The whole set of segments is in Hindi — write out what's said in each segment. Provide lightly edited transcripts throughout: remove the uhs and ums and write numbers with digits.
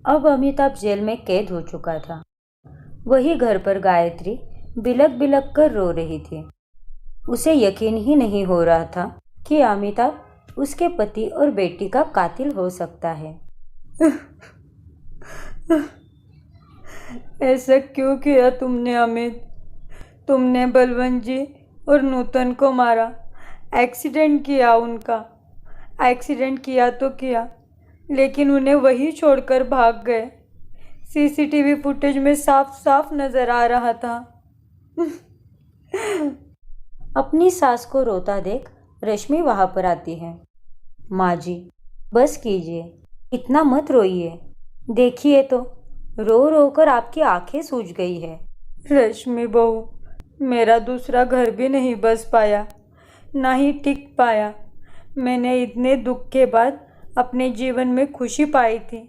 अब अमिताभ जेल में कैद हो चुका था। वही घर पर गायत्री बिलक बिलक कर रो रही थी। उसे यकीन ही नहीं हो रहा था कि अमिताभ उसके पति और बेटी का कातिल हो सकता है। ऐसा क्यों किया तुमने अमित? तुमने बलवंत जी और नूतन को मारा। एक्सीडेंट किया उनका। एक्सीडेंट किया तो किया, लेकिन उन्हें वही छोड़कर भाग गए। सीसीटीवी फुटेज में साफ साफ नजर आ रहा था। अपनी सास को रोता देख रश्मि वहां पर आती है। माँ जी, बस कीजिए, इतना मत रोइए। देखिए तो, रो रो कर आपकी आंखें सूज गई है। रश्मि बहू, मेरा दूसरा घर भी नहीं बस पाया, ना ही टिक पाया। मैंने इतने दुख के बाद अपने जीवन में खुशी पाई थी,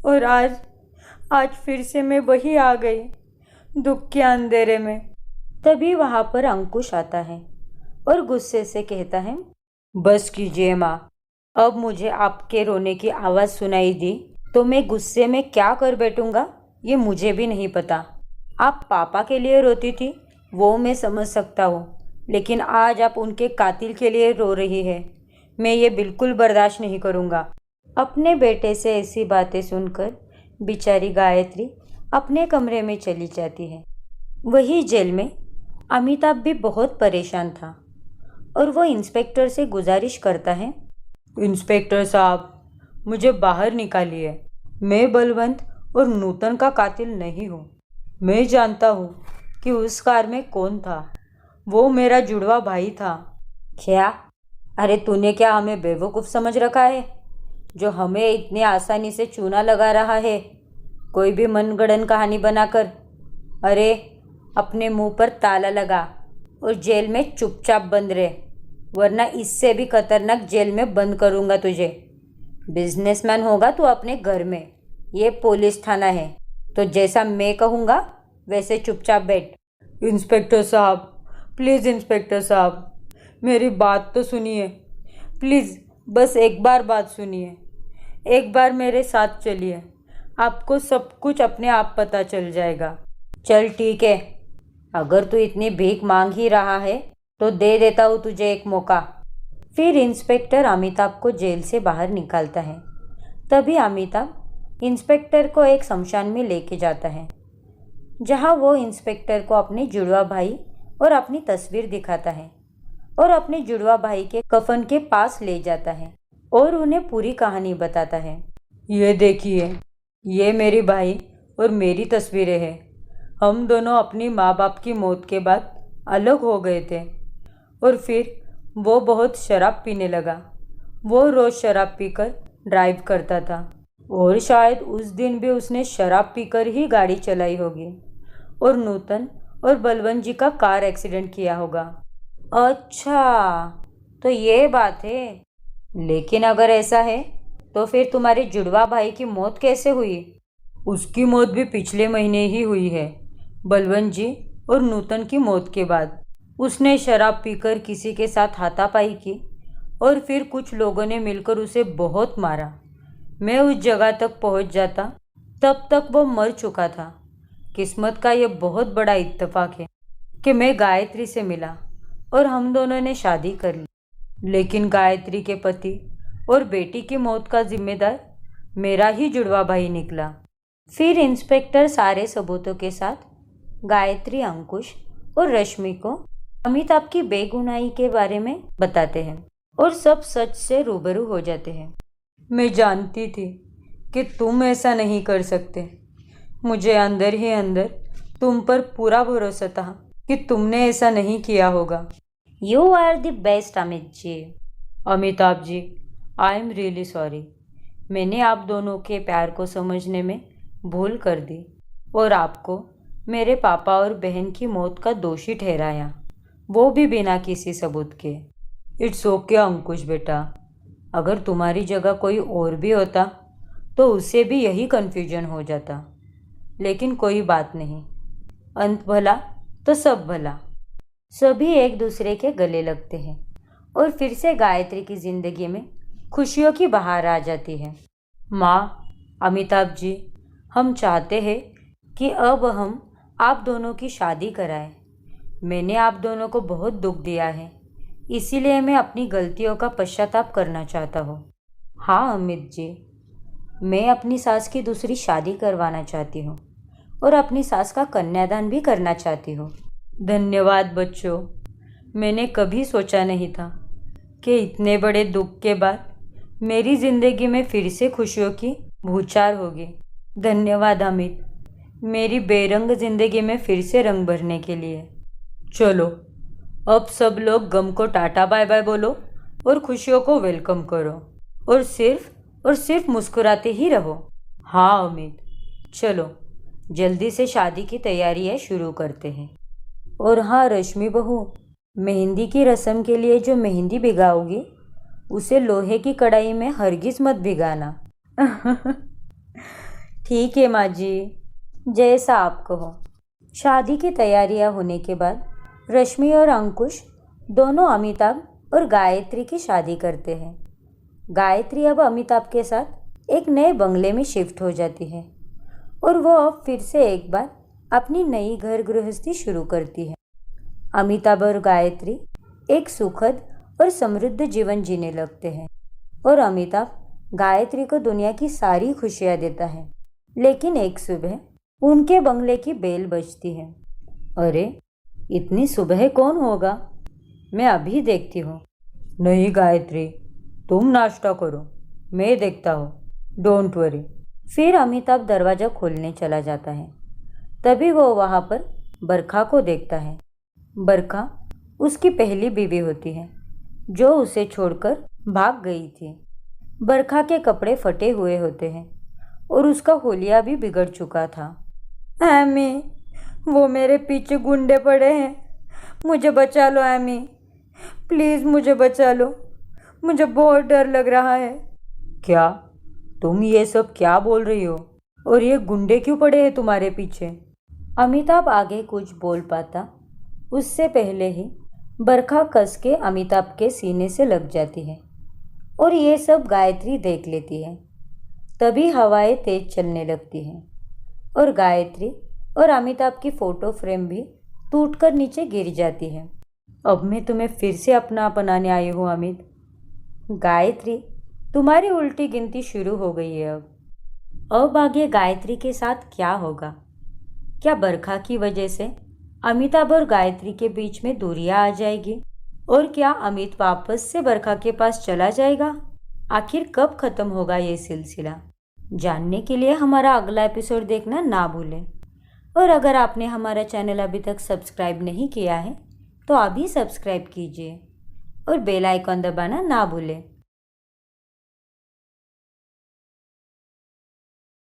और आज फिर से मैं वही आ गई, दुख के अंधेरे में। तभी वहां पर अंकुश आता है और गुस्से से कहता है, बस कीजिए माँ। अब मुझे आपके रोने की आवाज़ सुनाई दी तो मैं गुस्से में क्या कर बैठूंगा ये मुझे भी नहीं पता। आप पापा के लिए रोती थी वो मैं समझ सकता हूँ, लेकिन आज आप उनके कातिल के लिए रो रही है। मैं ये बिल्कुल बर्दाश्त नहीं करूँगा। अपने बेटे से ऐसी बातें सुनकर बेचारी गायत्री अपने कमरे में चली जाती है। वही जेल में अमिताभ भी बहुत परेशान था और वो इंस्पेक्टर से गुजारिश करता है, इंस्पेक्टर साहब, मुझे बाहर निकालिए। मैं बलवंत और नूतन का कातिल नहीं हूँ। मैं जानता हूँ कि उस कार में कौन था। वो मेरा जुड़वा भाई था। क्या? अरे तूने क्या हमें बेवकूफ़ समझ रखा है जो हमें इतनी आसानी से चूना लगा रहा है कोई भी मनगढ़ंत कहानी बनाकर? अरे अपने मुंह पर ताला लगा और जेल में चुपचाप बंद रहे, वरना इससे भी खतरनाक जेल में बंद करूँगा तुझे। बिजनेसमैन होगा तू अपने घर में, ये पुलिस थाना है, तो जैसा मैं कहूँगा वैसे चुपचाप बैठ। इंस्पेक्टर साहब, प्लीज़ इंस्पेक्टर साहब, मेरी बात तो सुनिए। प्लीज़ बस एक बार बात सुनिए। एक बार मेरे साथ चलिए, आपको सब कुछ अपने आप पता चल जाएगा। चल ठीक है, अगर तू इतनी भीख मांग ही रहा है तो दे देता हूँ तुझे एक मौका। फिर इंस्पेक्टर अमिताभ को जेल से बाहर निकालता है। तभी अमिताभ इंस्पेक्टर को एक शमशान में लेके जाता है, जहाँ वो इंस्पेक्टर को अपने जुड़वा भाई और अपनी तस्वीर दिखाता है और अपने जुड़वा भाई के कफन के पास ले जाता है और उन्हें पूरी कहानी बताता है। ये देखिए, ये मेरी भाई और मेरी तस्वीरें हैं। हम दोनों अपनी माँ बाप की मौत के बाद अलग हो गए थे, और फिर वो बहुत शराब पीने लगा। वो रोज़ शराब पीकर ड्राइव करता था, और शायद उस दिन भी उसने शराब पीकर ही गाड़ी चलाई होगी और नूतन और बलवंत जी का कार एक्सीडेंट किया होगा। अच्छा, तो ये बात है। लेकिन अगर ऐसा है तो फिर तुम्हारे जुड़वा भाई की मौत कैसे हुई? उसकी मौत भी पिछले महीने ही हुई है, बलवंत जी और नूतन की मौत के बाद। उसने शराब पीकर किसी के साथ हाथापाई की और फिर कुछ लोगों ने मिलकर उसे बहुत मारा। मैं उस जगह तक पहुंच जाता तब तक वो मर चुका था। किस्मत का यह बहुत बड़ा इत्तेफाक है कि मैं गायत्री से मिला और हम दोनों ने शादी कर ली। लेकिन गायत्री के पति और बेटी की मौत का जिम्मेदार मेरा ही जुड़वा भाई निकला। फिर इंस्पेक्टर सारे सबूतों के साथ गायत्री, अंकुश और रश्मि को अमिताभ की बेगुनाही के बारे में बताते हैं और सब सच से रूबरू हो जाते हैं। मैं जानती थी कि तुम ऐसा नहीं कर सकते। मुझे अंदर ही अंदर तुम पर पूरा भरोसा था कि तुमने ऐसा नहीं किया होगा। You are the best Amit ji. Amitabh ji, I am really sorry. मैंने आप दोनों के प्यार को समझने में भूल कर दी और आपको मेरे पापा और बहन की मौत का दोषी ठहराया, वो भी बिना किसी सबूत के। इट्स ओके अंकुश बेटा, अगर तुम्हारी जगह कोई और भी होता तो उससे भी यही कन्फ्यूजन हो जाता। लेकिन कोई बात नहीं, अंत भला तो सब भला। सभी एक दूसरे के गले लगते हैं और फिर से गायत्री की जिंदगी में खुशियों की बहार आ जाती है। माँ, अमिताभ जी, हम चाहते हैं कि अब हम आप दोनों की शादी कराएं। मैंने आप दोनों को बहुत दुख दिया है, इसीलिए मैं अपनी गलतियों का पश्चाताप करना चाहता हूँ। हाँ अमित जी, मैं अपनी सास की दूसरी शादी करवाना चाहती हूँ और अपनी सास का कन्यादान भी करना चाहती हूँ। धन्यवाद बच्चों, मैंने कभी सोचा नहीं था कि इतने बड़े दुख के बाद मेरी ज़िंदगी में फिर से खुशियों की बौछार होगी। धन्यवाद अमित, मेरी बेरंग ज़िंदगी में फिर से रंग भरने के लिए। चलो अब सब लोग गम को टाटा बाय बाय बोलो और खुशियों को वेलकम करो और सिर्फ मुस्कुराते ही रहो। हाँ अमित, चलो जल्दी से शादी की तैयारियां शुरू करते हैं। और हाँ रश्मि बहू, मेहंदी की रस्म के लिए जो मेहंदी भिगाओगी उसे लोहे की कढ़ाई में हरगिज मत भिगाना। ठीक है माँ जी, जैसा आप कहो। शादी की तैयारियां होने के बाद रश्मि और अंकुश दोनों अमिताभ और गायत्री की शादी करते हैं। गायत्री अब अमिताभ के साथ एक नए बंगले में शिफ्ट हो जाती है और वो अब फिर से एक बार अपनी नई घर गृहस्थी शुरू करती है। अमिताभ और गायत्री एक सुखद और समृद्ध जीवन जीने लगते हैं और अमिताभ गायत्री को दुनिया की सारी खुशियाँ देता है। लेकिन एक सुबह उनके बंगले की बेल बजती है। अरे, इतनी सुबह कौन होगा? मैं अभी देखती हूँ। नहीं गायत्री, तुम नाश्ता करो, मैं देखता हूँ, डोंट वरी। फिर अमिताभ दरवाज़ा खोलने चला जाता है। तभी वो वहाँ पर बरखा को देखता है। बरखा उसकी पहली बीवी होती है जो उसे छोड़कर भाग गई थी। बरखा के कपड़े फटे हुए होते हैं और उसका होलिया भी बिगड़ चुका था। एमी, वो मेरे पीछे गुंडे पड़े हैं, मुझे बचा लो एमी, प्लीज़ मुझे बचा लो, मुझे बहुत डर लग रहा है। क्या तुम ये सब क्या बोल रही हो? और ये गुंडे क्यों पड़े हैं तुम्हारे पीछे? अमिताभ आगे कुछ बोल पाता उससे पहले ही बरखा कस के अमिताभ के सीने से लग जाती है और ये सब गायत्री देख लेती है। तभी हवाएं तेज चलने लगती हैं और गायत्री और अमिताभ की फ़ोटो फ्रेम भी टूटकर नीचे गिर जाती है। अब मैं तुम्हें फिर से अपना अपनाने आई हूँ अमित। गायत्री, तुम्हारी उल्टी गिनती शुरू हो गई है। अब आगे गायत्री के साथ क्या होगा? क्या बरखा की वजह से अमिताभ और गायत्री के बीच में दूरियां आ जाएगी? और क्या अमित वापस से बरखा के पास चला जाएगा? आखिर कब खत्म होगा ये सिलसिला? जानने के लिए हमारा अगला एपिसोड देखना ना भूलें। और अगर आपने हमारा चैनल अभी तक सब्सक्राइब नहीं किया है तो अभी सब्सक्राइब कीजिए और बेल आइकॉन दबाना ना भूलें